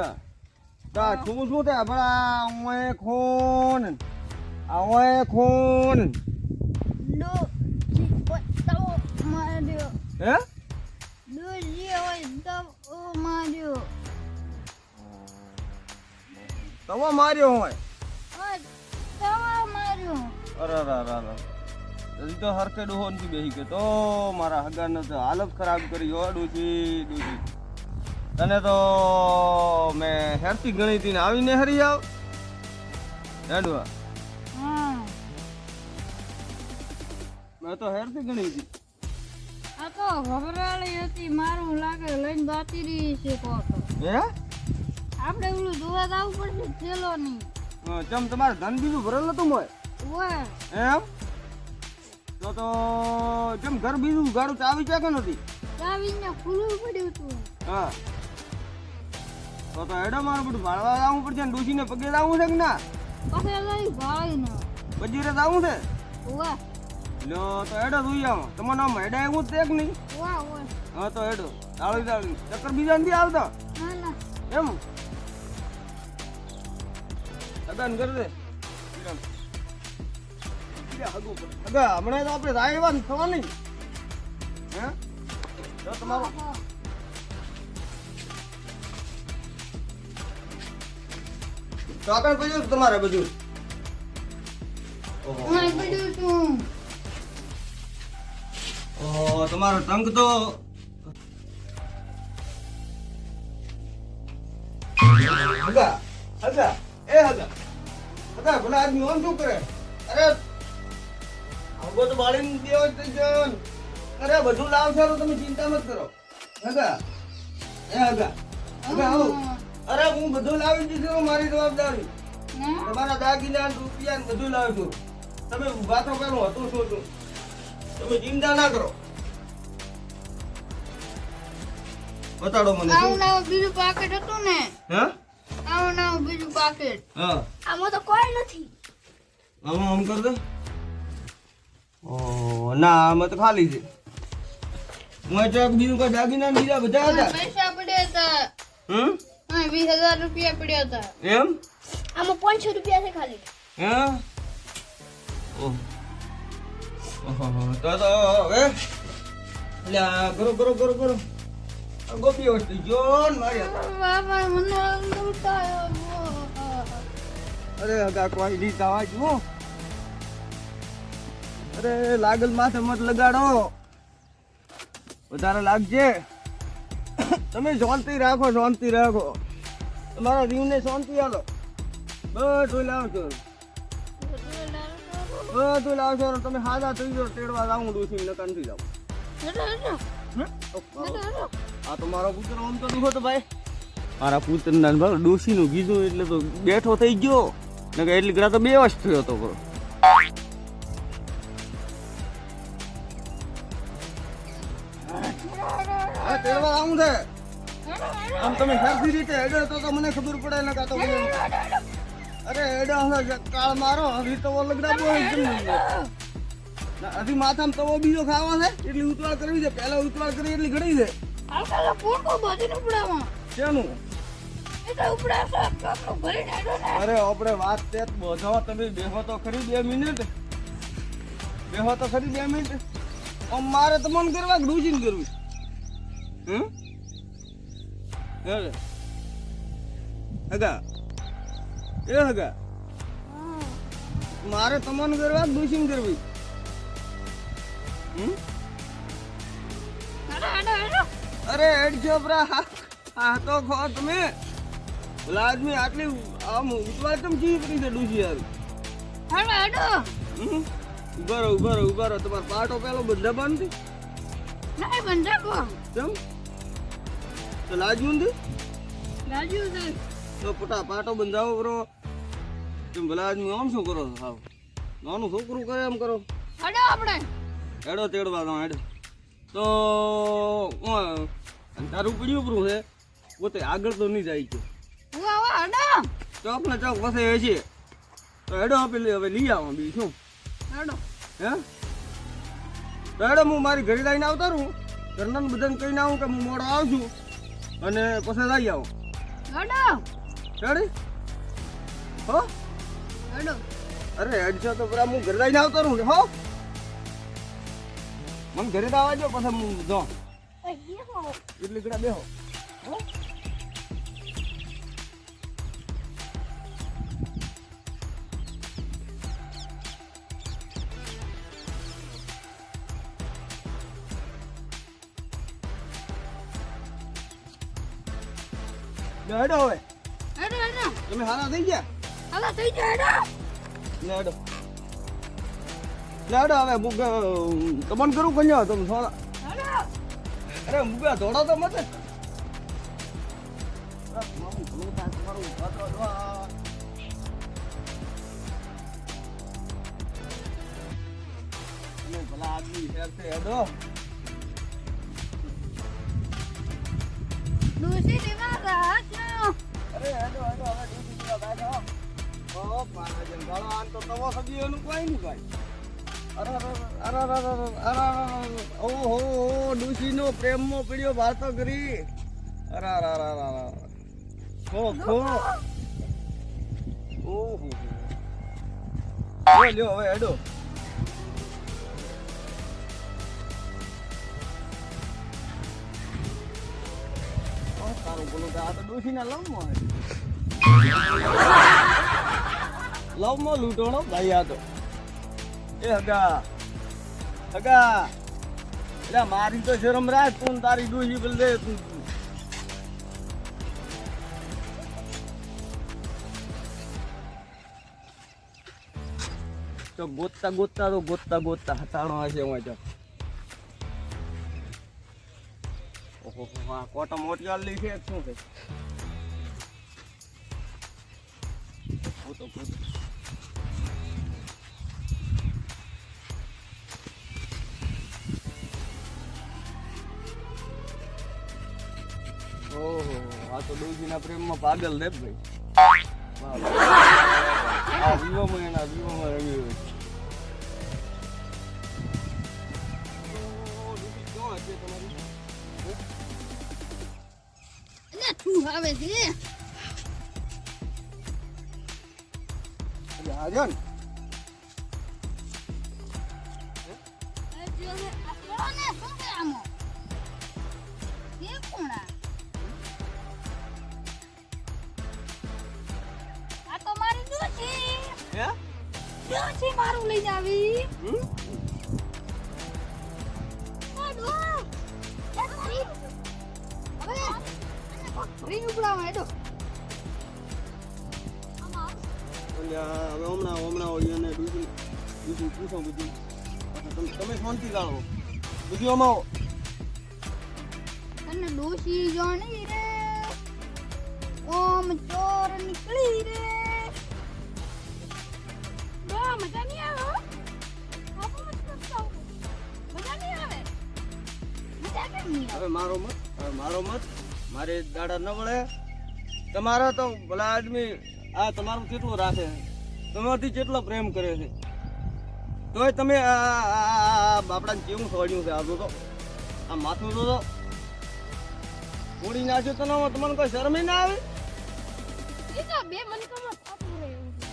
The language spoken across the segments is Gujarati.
તા તા શું તે આપણા ઓય ખૂન ઓય ખૂન લો તવો માર્યો હે દોજી હોય તવો માર્યો તવો માર્યો હોય તવો માર્યો અરે હજી તો હરખે ડોહો નથી બેસી કે તો મારા હગાને તો હાલત ખરાબ કરી હો ડૂસી તને તો મેં હેરતી ગણી હતી ને આવીને હરી આવ હેડવા મેં તો હેરતી ગણી હતી આ તો ઘબરાળી હતી મારું લાગે લઈને બાતી રહી છે કોક હે આપણે ઓલું જોવા જવું પડશે થેલો નહીં ચમ તમારે ધન બીજું ભરેલ નતું મોય ઓય એમ તો જેમ ઘર બીજું ગાડું ચાવી છે કે નથી ચાવીને ખુલ્લું પડ્યું હતું હા તો એડા મારું બધું ભાળવા જવું પડશે ને ડૂસીને પગે જવું છે કે ના પછી લઈ ભાઈ ને બજીરે જવું છે ઓય લો તો એડો જોઈ આવો તમારું નામ એડા એવું જ છે કે નહીં ઓય ઓય હા તો એડો તાળી ચક્કર બીજા નથી આવતા ના ના એમ અદાન કર દે હમણાં તો આપણે રાયવાન થવાની હે તો તમારો તો આપણે બધું તમારે બધું ઓય પડ્યું તું ઓહો તમારો ટંક તો હગા ભલા આદમી ઓમ શું કરે અરે આવો તો બાળીને દેવો જ થઈ ગયો અરે બધું લાવશો તો તમે ચિંતા મત કરો હગા આવો અરે હું બધું લાવી દીધું મારી જવાબદારી તમારા દાગીના રૂપિયા ને બધું લાવું છું તમે ઉભા તો પેલું હતું શું છું તમે ચિંતા ના કરો બતાડો મને આવું નાવું બીજું પાકેટ હતું ને હે આવું નાવું બીજું પાકેટ હા આમાં તો કોઈ નથી આમ કર દે ઓ ના આમાં તો ખાલી છે હું ચોક બીજું કોઈ દાગીના બીજા બધા હતા પૈસા પડ્યા હતા હમ હા 20,000 રૂપિયા પડ્યા હતા એમ આમાં 500 રૂપિયા છે ખાલી હે ઓહ તો હવે કરો ગોપી વસ્તુ જોન મારી બાબા મને લૂંટાયો અરે હગા કોઈ લીધા આવાજ હું અરે લાગલ માથે મત લગાડો વધારે લાગજે તમે શાંતિ રાખો તમારા જીવને શાંતિ આલો બધું લાવશો તમે હાજા થઈ જાઓ તેડવા જાઉં ડૂસી નકાન થઈ જાવ આ તો મારો પુત્ર આમ તો દુખો તો ભાઈ મારા પુત્ર ના ડોસી નું કીધું એટલે તો બેઠો થઈ ગયો ને કે એટલી ઘણા તો બે વર્ષ થયો હતો બરો તેડવા આવું છે આમ તમે સરખી રીતે હેડો તો મને ખબર પડે ને કાં તો અરે હેડો કાળ મારો હજી તો લગડા બોલ હજી માથામાં તવો બીજો ખાવા છે એટલી ઉતવાળ કરવી છે પહેલા ઉતવાળ કરી એટલી ઘણી છે શેનું અરે આપણે વાત તે બોધો તમે બેહો તો ખરી 2 મિનિટ આમ મારે તો મન કરવા ડૂજીને કરવું હગા મારે તમન કરવા ડૂજીને કરવી અરે હેડજો બ્રા હા તો ખો તમે ઓલા આદમી આટલી આમ ઉતવાળ કેમ જી પડી છે ડૂજી યાર ઉભા રહો તમારો પાટો પેલો બધા બંધ કેમ તો લાજ્યું નથી તો પટા પાટો બંધાવો બરો તમે ભલા આદમી આમ શું કરો હાવ નાનું છોકરું કરે એમ કરો હેડો તેડવા દો હેડો તો તારું પીડ્યું ઉપરું છે પોતે આગળ તો નહીં જાય છે ચોક ને ચોક પાસે છે તો હેડો પેલી હવે લઈ આવો બીજું શું હે તો હેડો હું મારી ઘરે લઈને આવતા રહું ઘરના બધાને કહીને આવું કે હું મોડો આવું છું અને પછી લઈ આવો હેડો રેડી હો હેડો અરે હેડશો તો બરા હું ઘરે જઈને આવતો રહું હો મને ઘરે તો આવવા દો પછી હું જો એટલી કડા બેહો હો હેડો હવે હેડો હેડો તમે હારા થઈ ગયા હાલા થઈ જાય હેડો લેડો લેડો હવે મુગ તમને કરું કન્યા તમે સોળા હેડો અરે મુગા ધોડો તો મત ભલા આદમી છે હેડો ડોસી દેવા રાત અરે હેડો હેડો હવે ડૂબી ગયો બેઠો ઓ પાણા જેમ ગાળો આન તો તવો સદી એનું કોઈ નહીં ભાઈ અરે અરે અરે અરે ઓહો ડૂસીનો પ્રેમમાં પીડ્યો વાતો કરી અરે અરે અરે અરે ખો ખો ઓહો લ્યો હવે હેડો તારું બોલું આ તો ડોશીના લવમાં લવમાં લૂંટોણો ભાઈ આ તો એ હગા હગા એટલે મારી તો શરમ રાખ તું તારી ડોશી બોલ દે તું તો ગોતતા ગોતતા તો ગોતતા ગોતતા હટાણો હશે હું તો ઓહો હા કોટા મોટી આલી છે શું છે ઓહો આ તો ડોશીના પ્રેમમાં પાગલ ને ભાઈ આ વિવોમાં એના વિવોમાં રમી હોય તું આવે છે આજન મારું લઈ જાવી રીંગ ઉપડાવા હેડો હવે હમણાં એને બીજું પૂછો બધું તમે શાંતિ ગાળો બીજું અમાવો તને ડોશી જાણી રે ઓમ ચોર નીકળી રે મજા નહીં આવે મજા નહીં આવે મજા કેમ નહીં હવે મારો મત મારે દાડા ન વળે તમારો તો ભલા આદમી આ તમારું કેટલું રાખે તમારાથી કેટલો પ્રેમ કરે છે તોય તમે બાપડાને કેવું સોડ્યું છે આ તો આ માથું તો ઉડી નાખ્યું તો તમને કોઈ શરમ ના આવે એ તો બે મનકામાં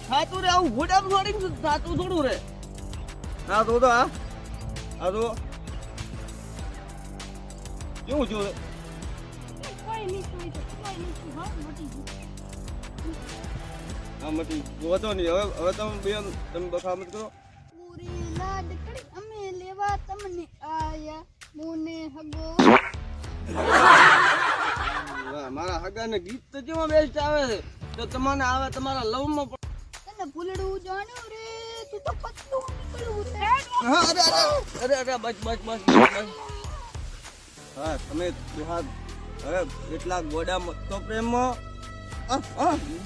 થાતું રે આવું ભૂડા છોડીને થાતું થોડું રે હા તો આ તો કેવું છું કોઈ નહીં હા મોટી હા મટી જોતો નહીં હવે તમે બેન તમે બખામત કરો પૂરી લાડકડી અમે લેવા તમને આયા મોને હગો મારા હગાને ગીત તો કેવા બેસ્ટ આવે છે તો તમને આવે તમારા લવમાં તને ભૂલડું જાણ્યું રે તું તો પતલું નીકળ્યું છે હા અરે બસ હા તમે દુહા હવે એટલા ગોડા તો પ્રેમમાં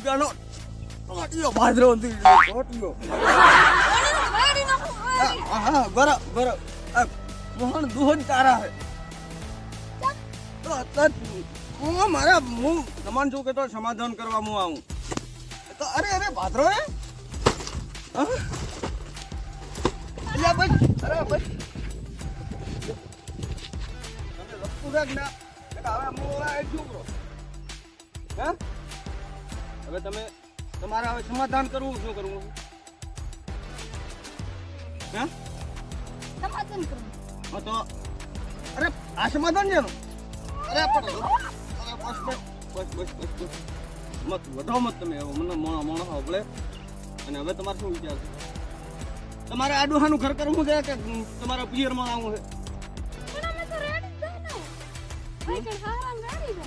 ગાનો ટોટિયો બાદરો ટોટિયો હા બરાબર મોહન દુહન તારા હે તો હું મારા હું સમાન છું કે તો સમાધાન કરવા હું આવું તો અરે ભાદરો હે અલ્યા બસ અરે બસ તમે લપુ રાખ ના હવે હું છોકરો હે હવે તમે તમારે હવે સમાધાન કરવું શું કરવું હે સમાધાન કરો. હા તો અરે આ સમાધાન છે એનું? અરે પણ અરે બસ મત વધો મત તમે હવે મને મોણો હવે અને હવે તમારે શું વિચાર છે? તમારે આ ડોહાનું ઘર કરવું છે કે તમારા પિયરમાં આવવું છે? પણ અમે તો રેડી જ છે ને. ભાઈ કે હારા રેડી છે.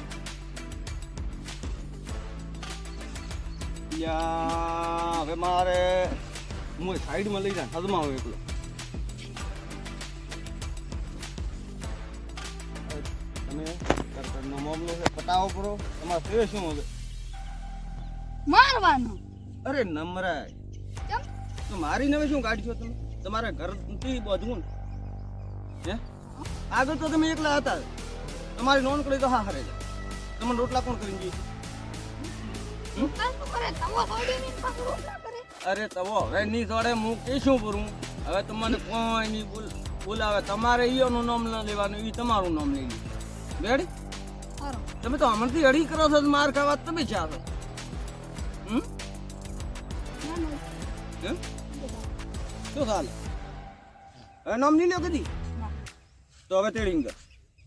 યા હવે મારે હું સાઈડમાં લઈ જાય હદમાં આવે એકલો. તમે ઘરનો મામલો છે પટાવો કરો. તમારે ફેર શું હવે? મારવાનો. અરે નમરાય કેમ? તો મારી નવે શું કાઢ્યો તમે? તમારા ઘરથી બધું હે આગળ તો તમે એકલા હતા. તમારી નોન કરી તો હા હરે તમને રોટલા કોણ કરીને ગઈ? રોટલા શું કરે? તવો છોડીને પાછું રોટલા કરે. અરે તવો હવે ની જોડે હું કે શું કરું? હવે તમને કોઈ નહીં બોલાવે. તમારે ઈયોનું નામ ન લેવાનું, ઈ તમારું નામ લઈ લીધું. બેડી સારો. તમે તો હમણાંથી અડી કરો છો માર ખાવા તમે ચા છો ના ના. એમ શું ચાલે? હવે નામ નહીં લ્યો કદી ના. તો હવે તેડી કર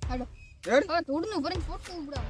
હાલો. રેડ હવે થોડું ભરીને ફોટો ઉડાવ.